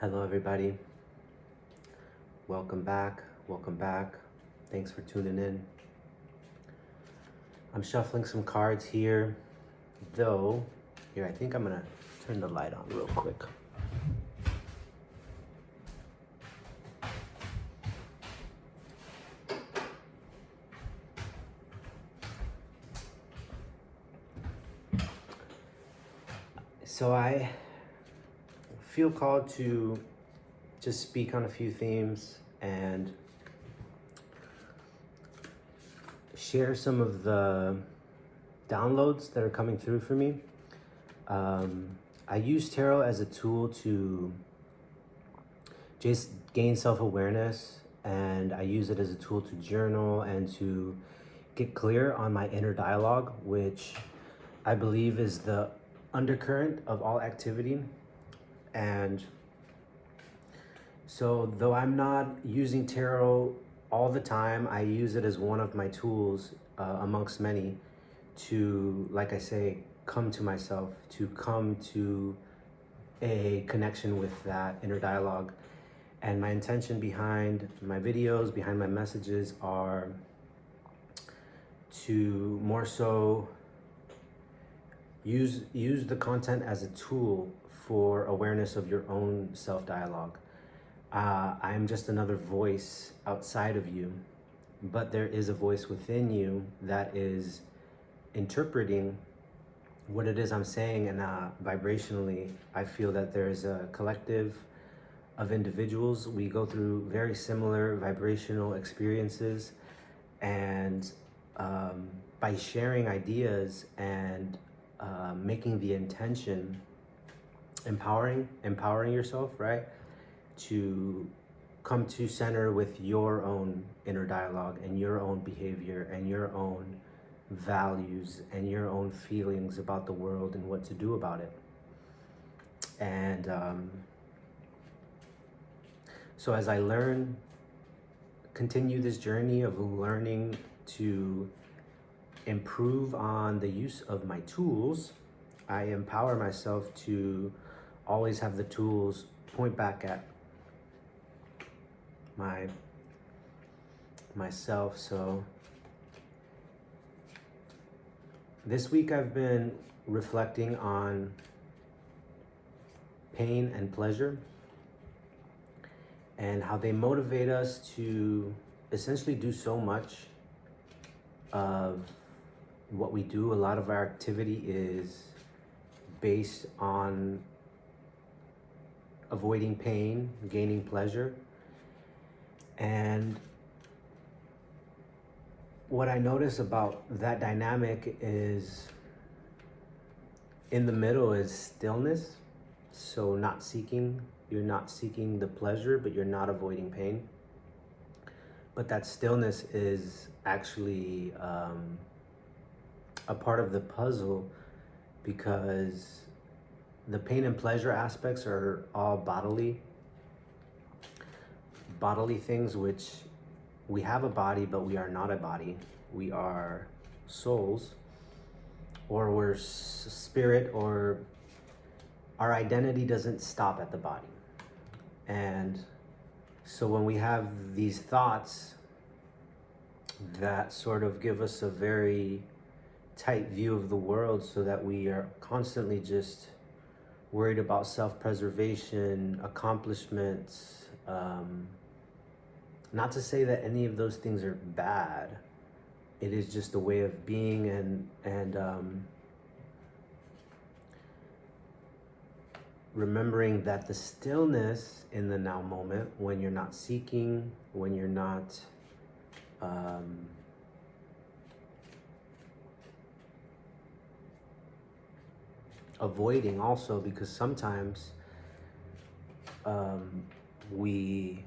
Hello everybody, welcome back, thanks for tuning in. I'm shuffling some cards here, though, I think I'm gonna turn the light on real quick. So I feel called to just speak on a few themes and share some of the downloads that are coming through for me. I use tarot as a tool to just gain self-awareness, and I use it as a tool to journal and to get clear on my inner dialogue, which I believe is the undercurrent of all activity. And so though I'm not using tarot all the time, I use it as one of my tools amongst many to, like I say, come to myself, to come to a connection with that inner dialogue. And my intention behind my videos, behind my messages, are to more so use the content as a tool for awareness of your own self-dialogue. I am just another voice outside of you, but there is a voice within you that is interpreting what it is I'm saying, and vibrationally, I feel that there's a collective of individuals. We go through very similar vibrational experiences, and by sharing ideas and making the intention, empowering yourself, right, to come to center with your own inner dialogue and your own behavior and your own values and your own feelings about the world and what to do about it. And so as I continue this journey of learning to improve on the use of my tools, I empower myself to always have the tools point back at myself. So this week I've been reflecting on pain and pleasure and how they motivate us to essentially do so much of what we do. A lot of our activity is based on avoiding pain, gaining pleasure. And what I notice about that dynamic is in the middle is stillness. So you're not seeking the pleasure, but you're not avoiding pain. But that stillness is actually a part of the puzzle, because the pain and pleasure aspects are all bodily things, which we have a body, but we are not a body. We are souls, or we're spirit, or our identity doesn't stop at the body. And so when we have these thoughts that sort of give us a very tight view of the world, so that we are constantly just worried about self-preservation, accomplishments, not to say that any of those things are bad. It is just a way of being, and remembering that the stillness in the now moment, when you're not seeking, when you're not avoiding also, because sometimes we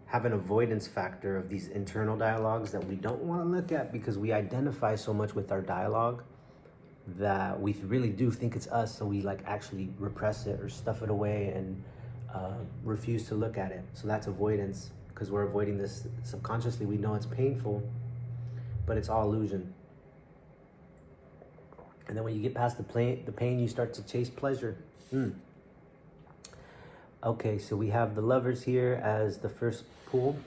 have an avoidance factor of these internal dialogues that we don't want to look at, because we identify so much with our dialogue that we really do think it's us. So we actually repress it or stuff it away and refuse to look at it. So that's avoidance, because we're avoiding this subconsciously. We know it's painful, but it's all illusion. And then when you get past the pain, you start to chase pleasure. Okay, so we have the Lovers here as the first pool.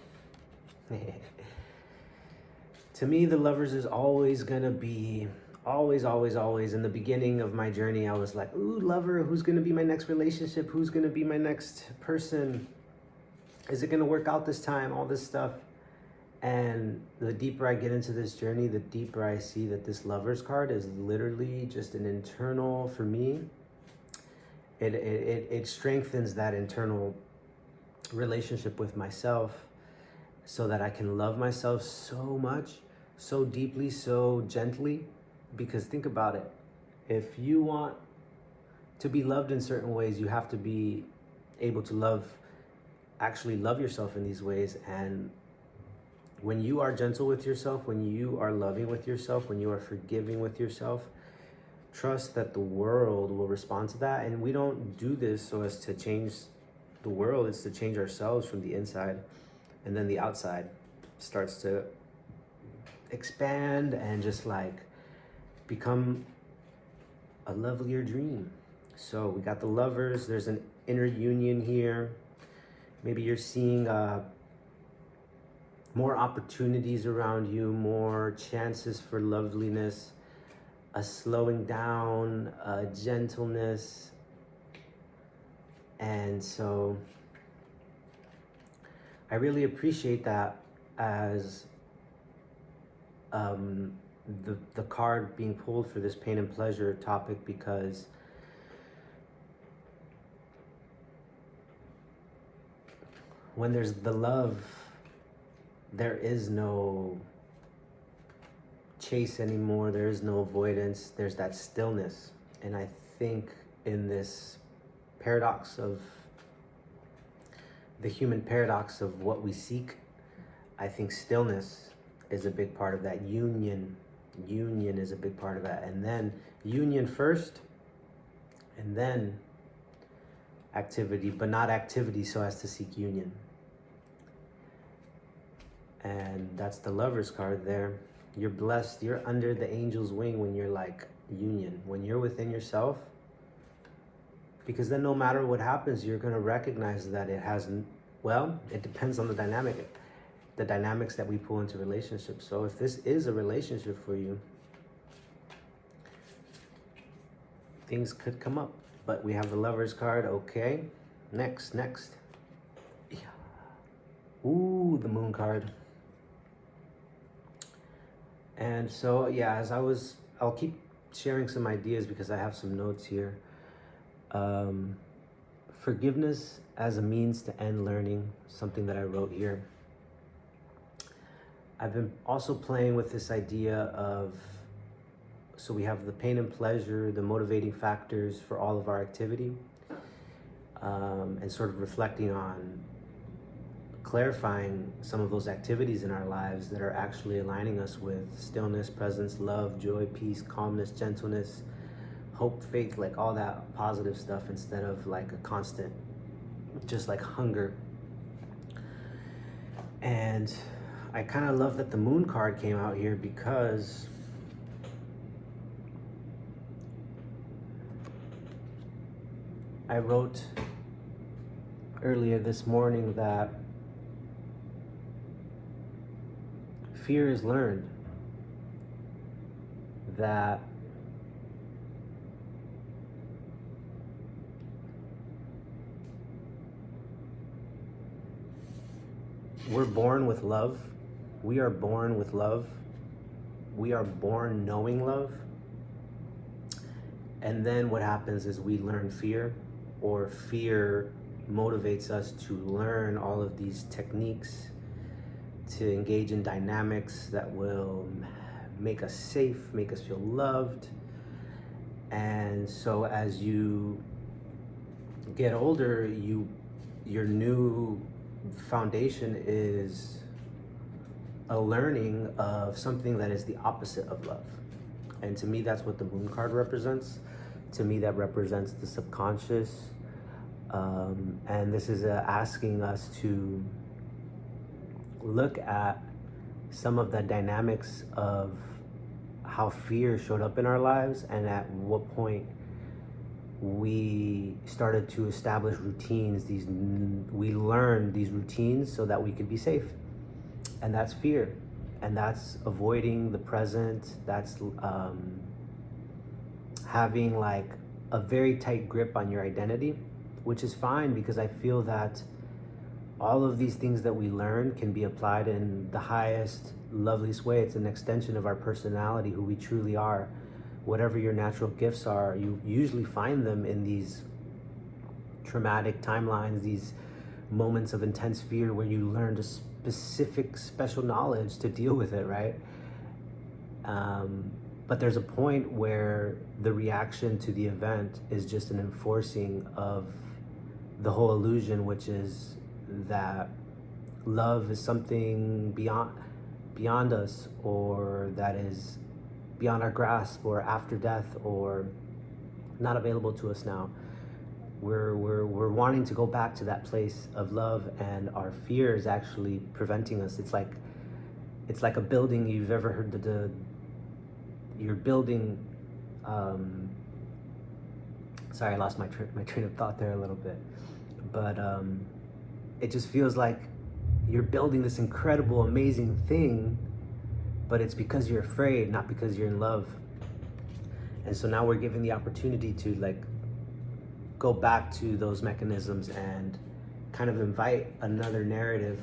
To me, the Lovers is always gonna be, always, always, always. In the beginning of my journey, I was like, ooh, lover, who's gonna be my next relationship? Who's gonna be my next person? Is it gonna work out this time? All this stuff. And the deeper I get into this journey, the deeper I see that this Lovers card is literally just an internal, for me, it strengthens that internal relationship with myself so that I can love myself so much, so deeply, so gently. Because think about it. If you want to be loved in certain ways, you have to be able to actually love yourself in these ways. And when you are gentle with yourself, when you are loving with yourself, when you are forgiving with yourself, trust that the world will respond to that. And we don't do this so as to change the world, it's to change ourselves from the inside. And then the outside starts to expand and just like become a lovelier dream. So we got the Lovers, there's an inner union here. Maybe you're seeing more opportunities around you, more chances for loveliness, a slowing down, a gentleness. And so I really appreciate that as the card being pulled for this pain and pleasure topic, because when there's the love, there is no chase anymore, there is no avoidance, there's that stillness. And I think in this paradox of the human paradox of what we seek, I think stillness is a big part of that. Union is a big part of that. And then union first, and then activity, but not activity so as to seek union. And that's the Lovers card there. You're blessed, you're under the angel's wing when you're like union, when you're within yourself. Because then no matter what happens, you're gonna recognize that it hasn't, well, it depends on the dynamics that we pull into relationships. So if this is a relationship for you, things could come up. But we have the Lovers card, okay. Next. Yeah. Ooh, the Moon card. And so, yeah, I'll keep sharing some ideas because I have some notes here. Forgiveness as a means to end learning, something that I wrote here. I've been also playing with this idea of, so we have the pain and pleasure, the motivating factors for all of our activity, and sort of reflecting on clarifying some of those activities in our lives that are actually aligning us with stillness, presence, love, joy, peace, calmness, gentleness, hope, faith, like all that positive stuff, instead of like a constant, just like hunger. And I kind of love that the Moon card came out here, because I wrote earlier this morning that fear is learned, that we're born with love. We are born with love. We are born knowing love. And then what happens is we learn fear, or fear motivates us to learn all of these techniques to engage in dynamics that will make us safe, make us feel loved. And so as you get older, your new foundation is a learning of something that is the opposite of love. And to me, that's what the Moon card represents. To me, that represents the subconscious. And this is asking us to look at some of the dynamics of how fear showed up in our lives, and at what point we started to establish routines. We learned these routines so that we could be safe, and that's fear, and that's avoiding the present. That's having like a very tight grip on your identity, which is fine, because I feel that all of these things that we learn can be applied in the highest, loveliest way. It's an extension of our personality, who we truly are. Whatever your natural gifts are, you usually find them in these traumatic timelines, these moments of intense fear where you learned a specific special knowledge to deal with it, right? But there's a point where the reaction to the event is just an enforcing of the whole illusion, which is that love is something beyond us, or that is beyond our grasp, or after death, or not available to us now. We're wanting to go back to that place of love, and our fear is actually preventing us. It's like a building. You've ever heard you're building, sorry, I lost my train of thought there a little bit, but it just feels like you're building this incredible, amazing thing, but it's because you're afraid, not because you're in love. And so now we're given the opportunity to like go back to those mechanisms and kind of invite another narrative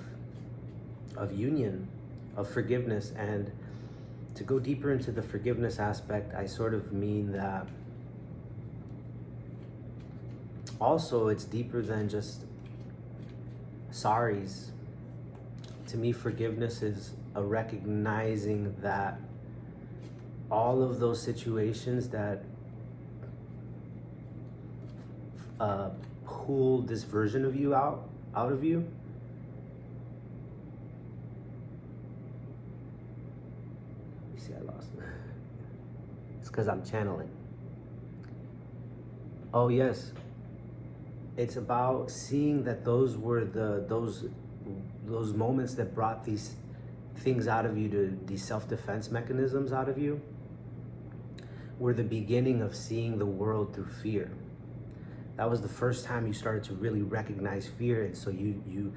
of union, of forgiveness. And to go deeper into the forgiveness aspect, I sort of mean that also it's deeper than just sorries. To me, forgiveness is a recognizing that all of those situations that pull this version of you out of you, you see, I lost it. It's because I'm channeling. Oh yes, it's about seeing that those were those moments that brought these things out of you, these self-defense mechanisms out of you, were the beginning of seeing the world through fear. That was the first time you started to really recognize fear, and so you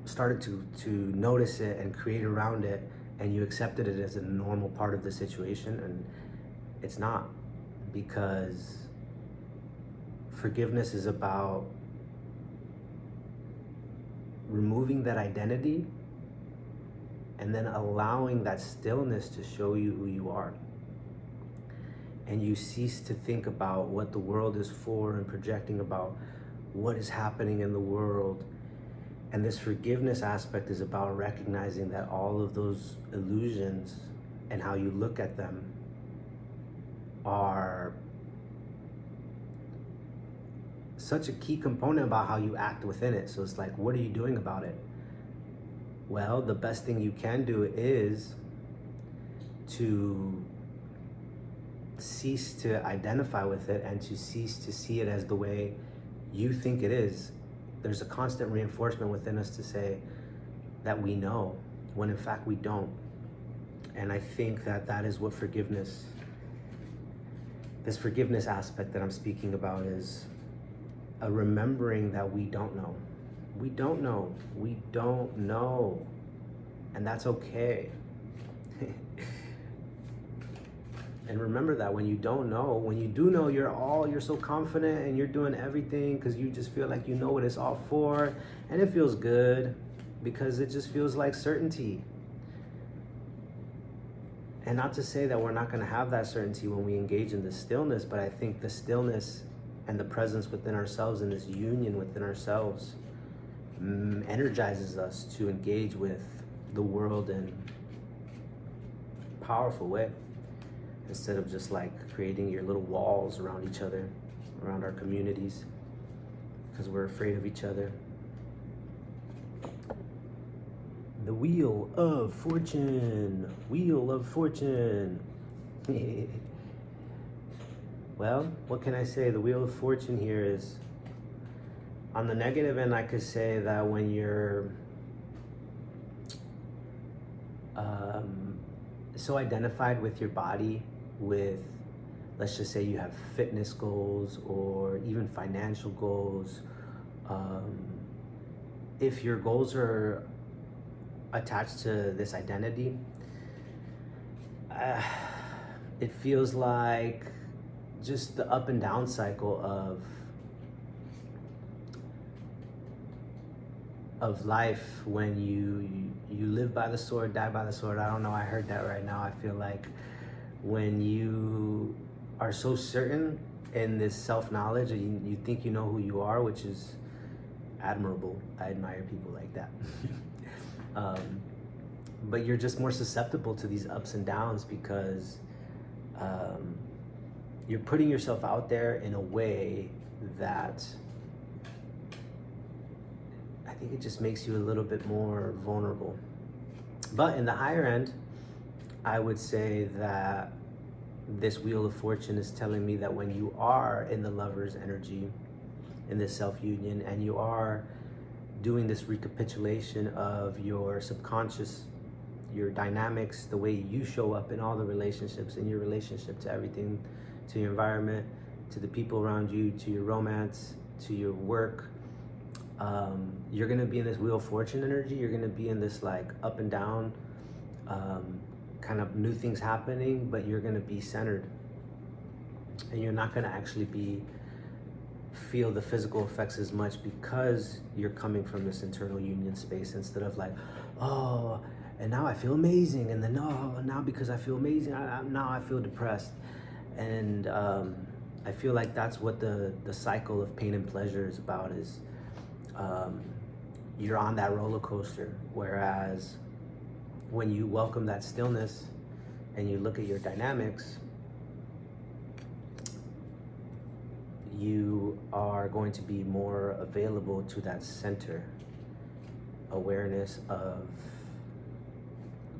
started to notice it and create around it, and you accepted it as a normal part of the situation. And it's not, because forgiveness is about removing that identity and then allowing that stillness to show you who you are. And you cease to think about what the world is for and projecting about what is happening in the world. And this forgiveness aspect is about recognizing that all of those illusions and how you look at them are such a key component about how you act within it. So it's like, what are you doing about it? Well, the best thing you can do is to cease to identify with it and to cease to see it as the way you think it is. There's a constant reinforcement within us to say that we know, when in fact we don't. And I think that that is what forgiveness, this forgiveness aspect that I'm speaking about, is a remembering that we don't know. We don't know. We don't know. And that's okay. And remember that when you don't know, when you do know, you're so confident and you're doing everything because you just feel like you know what it's all for, and it feels good because it just feels like certainty. And not to say that we're not going to have that certainty when we engage in the stillness, but I think the stillness and the presence within ourselves and this union within ourselves energizes us to engage with the world in a powerful way, instead of just like creating your little walls around each other, around our communities, because we're afraid of each other. The Wheel of Fortune. Wheel of Fortune. Well, what can I say? The Wheel of Fortune here is, on the negative end, I could say that when you're so identified with your body, with let's just say you have fitness goals or even financial goals. If your goals are attached to this identity, it feels like just the up and down cycle of life. When you live by the sword, die by the sword. I don't know, I heard that right now. I feel like when you are so certain in this self-knowledge and you think you know who you are, which is admirable. I admire people like that. But you're just more susceptible to these ups and downs because you're putting yourself out there in a way that I think it just makes you a little bit more vulnerable. But in the higher end, I would say that this Wheel of Fortune is telling me that when you are in the lover's energy, in this self-union, and you are doing this recapitulation of your subconscious, your dynamics, the way you show up in all the relationships, in your relationship to everything, to your environment, to the people around you, to your romance, to your work, you're gonna be in this Wheel of Fortune energy. You're gonna be in this like up and down, kind of new things happening, but you're gonna be centered. And you're not gonna actually feel the physical effects as much because you're coming from this internal union space, instead of like, oh, and now I feel amazing, and then now because I feel amazing, now I feel depressed. And I feel like that's what the cycle of pain and pleasure is about, is you're on that roller coaster. Whereas when you welcome that stillness and you look at your dynamics, you are going to be more available to that center awareness of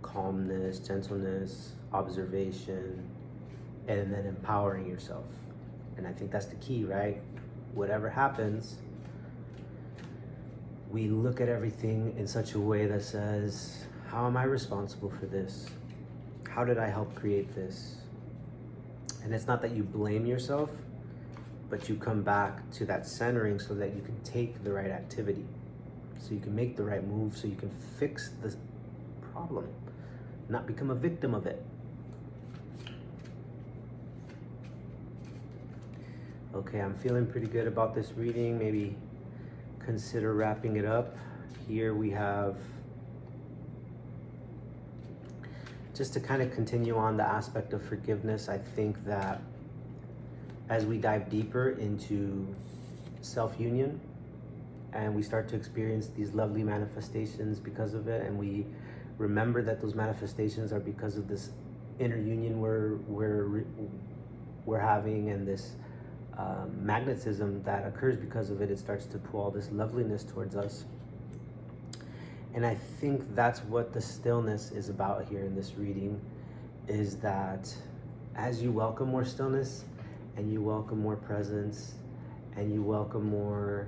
calmness, gentleness, observation, and then empowering yourself. And I think that's the key, right? Whatever happens, we look at everything in such a way that says, how am I responsible for this? How did I help create this? And it's not that you blame yourself, but you come back to that centering so that you can take the right activity, so you can make the right move, so you can fix the problem, not become a victim of it. Okay, I'm feeling pretty good about this reading. Maybe consider wrapping it up. Here we have, just to kind of continue on the aspect of forgiveness, I think that as we dive deeper into self-union and we start to experience these lovely manifestations because of it, and we remember that those manifestations are because of this inner union we're having, and this magnetism that occurs because of it, it starts to pull all this loveliness towards us. And I think that's what the stillness is about here in this reading, is that as you welcome more stillness and you welcome more presence and you welcome more,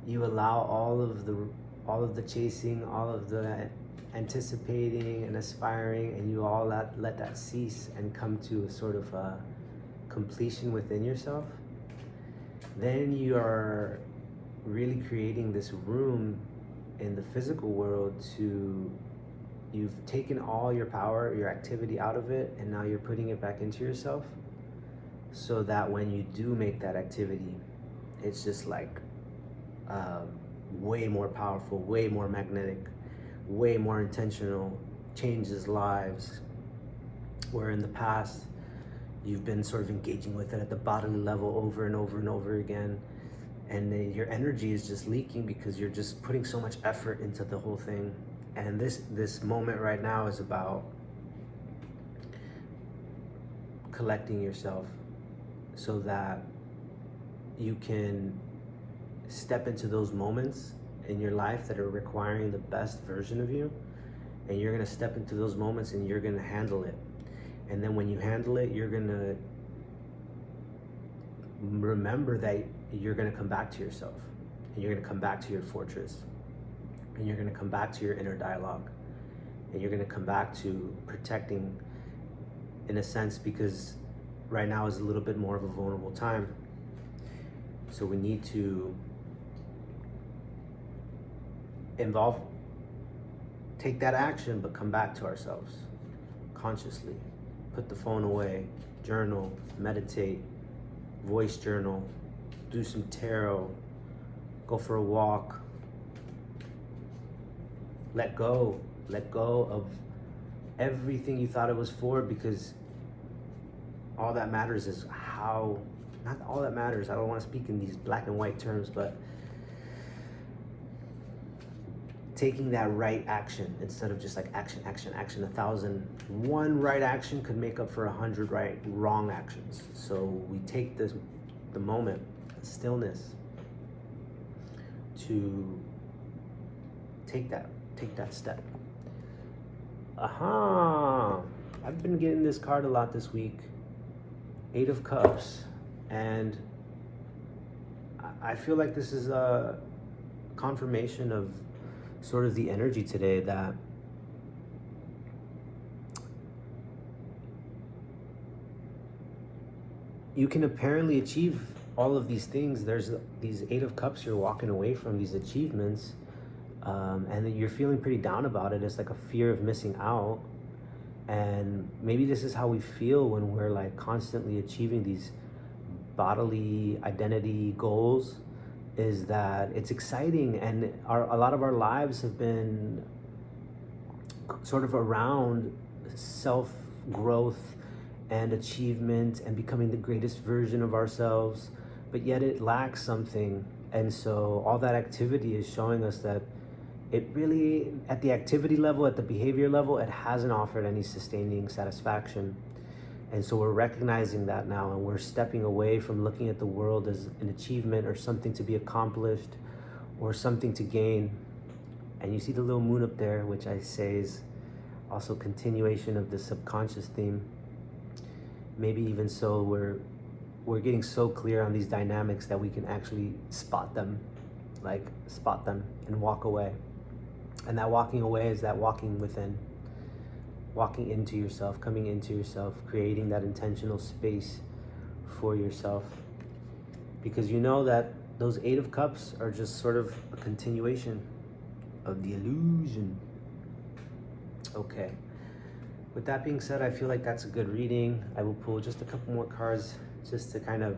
you allow all of the chasing, all of the anticipating and aspiring, and you all let that cease and come to a sort of a completion within yourself, then you are really creating this room in the physical world you've taken all your power, your activity out of it, and now you're putting it back into yourself, so that when you do make that activity, it's just like way more powerful, way more magnetic, way more intentional, changes lives. Where in the past, you've been sort of engaging with it at the bodily level over and over and over again, and then your energy is just leaking because you're just putting so much effort into the whole thing. And this moment right now is about collecting yourself so that you can step into those moments in your life that are requiring the best version of you, and you're gonna step into those moments and you're gonna handle it. And then when you handle it, you're gonna remember that you're gonna come back to yourself, and you're gonna come back to your fortress, and you're gonna come back to your inner dialogue, and you're gonna come back to protecting in a sense, because right now is a little bit more of a vulnerable time. So we need to take that action, but come back to ourselves consciously. Put the phone away, journal, meditate, voice journal, do some tarot, go for a walk. Let go of everything you thought it was for, because all that matters is how, not all that matters, I don't want to speak in these black and white terms, but taking that right action instead of just like action. 1,001 right action could make up for 100 wrong actions. So we take the moment, the stillness, to take that step. I've been getting this card a lot this week, 8 of Cups, and I feel like this is a confirmation of sort of the energy today, that you can apparently achieve all of these things. There's these 8 of Cups you're walking away from, these achievements, and you're feeling pretty down about it. It's like a fear of missing out. And maybe this is how we feel when we're like constantly achieving these bodily identity goals, is that it's exciting, and a lot of our lives have been sort of around self-growth and achievement and becoming the greatest version of ourselves, but yet it lacks something. And so all that activity is showing us that it really, at the activity level, at the behavior level, it hasn't offered any sustaining satisfaction. And so we're recognizing that now, and we're stepping away from looking at the world as an achievement or something to be accomplished or something to gain. And you see the little moon up there, which I say is also continuation of the subconscious theme. Maybe even so, we're getting so clear on these dynamics that we can actually spot them and walk away. And that walking away is that walking within. Walking into yourself, coming into yourself, creating that intentional space for yourself. Because you know that those 8 of Cups are just sort of a continuation of the illusion. Okay. With that being said, I feel like that's a good reading. I will pull just a couple more cards just to kind of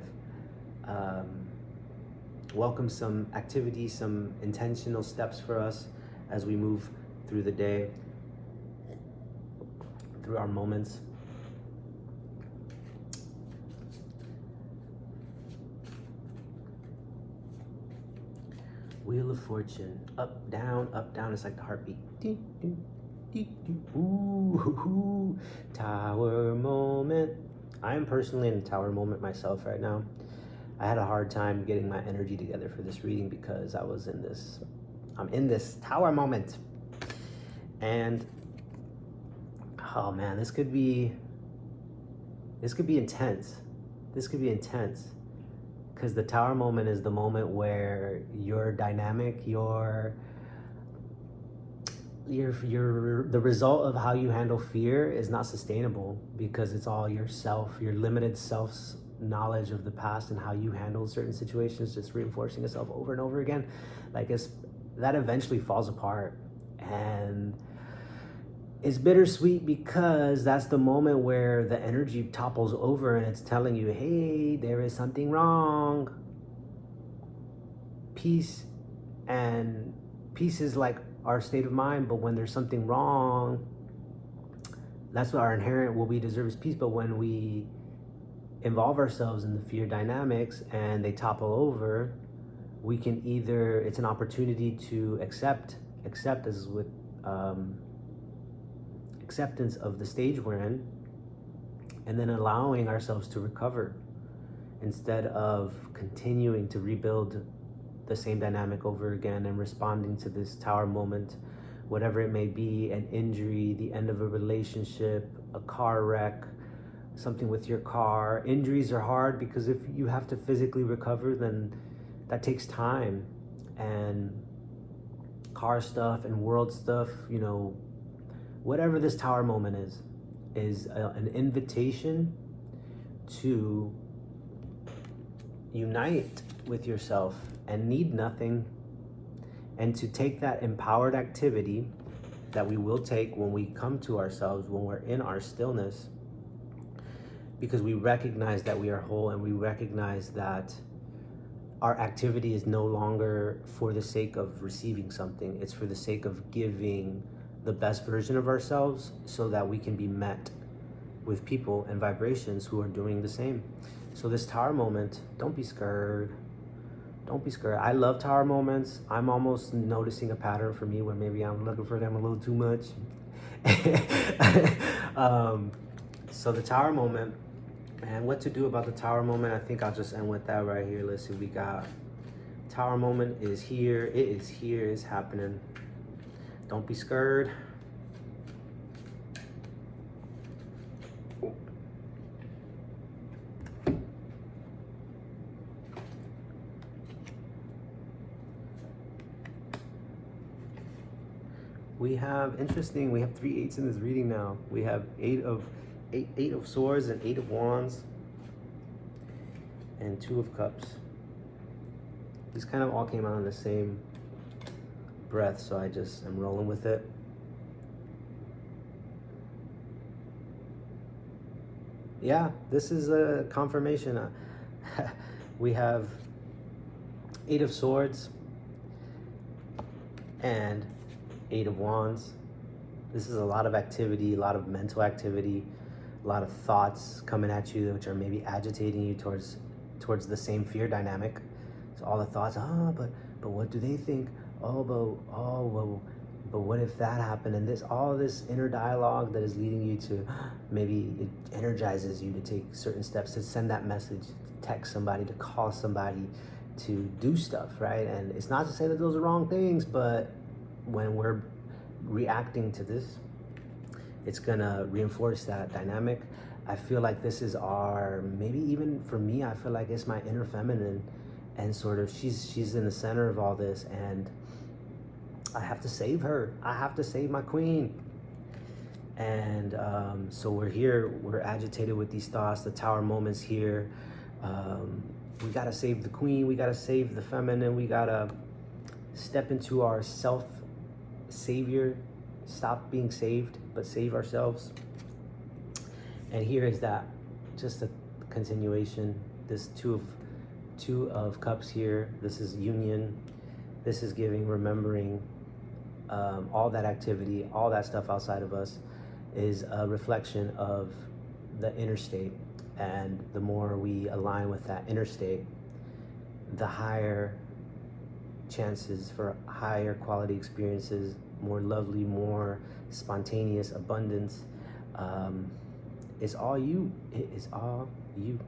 welcome some activity, some intentional steps for us as we move through the day, through our moments. Wheel of Fortune, up, down, it's like the heartbeat. Ooh, tower moment. I am personally in a tower moment myself right now. I had a hard time getting my energy together for this reading because I'm in this tower moment. And oh man, this could be intense. This could be intense. Because the tower moment is the moment where your dynamic, the result of how you handle fear is not sustainable, because it's all yourself, your limited self's knowledge of the past and how you handled certain situations, just reinforcing itself over and over again. Like that eventually falls apart, and it's bittersweet because that's the moment where the energy topples over and it's telling you, hey, there is something wrong. Peace is like our state of mind, but when there's something wrong, that's what our inherent will be deserves peace. But when we involve ourselves in the fear dynamics and they topple over, we can either, it's an opportunity to accept as with acceptance of the stage we're in, and then allowing ourselves to recover instead of continuing to rebuild the same dynamic over again and responding to this tower moment, whatever it may be, an injury, the end of a relationship, a car wreck, something with your car. Injuries are hard because if you have to physically recover, then that takes time. And car stuff and world stuff, whatever this tower moment is, is an invitation to unite with yourself and need nothing, and to take that empowered activity that we will take when we come to ourselves, when we're in our stillness, because we recognize that we are whole, and we recognize that our activity is no longer for the sake of receiving something. It's for the sake of giving the best version of ourselves so that we can be met with people and vibrations who are doing the same. So this tower moment, don't be scared. Don't be scared. I love tower moments. I'm almost noticing a pattern for me where maybe I'm looking for them a little too much. So the tower moment, and what to do about the tower moment, I think I'll just end with that right here. Let's see what we got. Tower moment is here. It is here. It's happening. Don't be scared. We have, interesting, we have 3 8s in this reading now. We have eight of swords and 8 of wands and 2 of cups. These kind of all came out in the same breath, so I just am rolling with it. Yeah, this is a confirmation. We have 8 of swords and 8 of wands. This is a lot of activity, a lot of mental activity, a lot of thoughts coming at you, which are maybe agitating you towards the same fear dynamic. So all the thoughts, but what do they think? But what if that happened? And all this inner dialogue that is leading you to, maybe it energizes you to take certain steps, to send that message, to text somebody, to call somebody, to do stuff, right? And it's not to say that those are wrong things, but when we're reacting to this, it's gonna reinforce that dynamic. I feel like this is maybe even for me, I feel like it's my inner feminine, and sort of she's in the center of all this, and I have to save her. I have to save my queen. And so we're here, we're agitated with these thoughts, the tower moments here. We gotta save the queen, we gotta save the feminine, we gotta step into our self-savior, stop being saved, but save ourselves. And here is that, just a continuation. This two of cups here, this is union, this is giving, remembering. All that activity, all that stuff outside of us is a reflection of the inner state. And the more we align with that inner state, the higher chances for higher quality experiences, more lovely, more spontaneous abundance. It's all you. It is all you.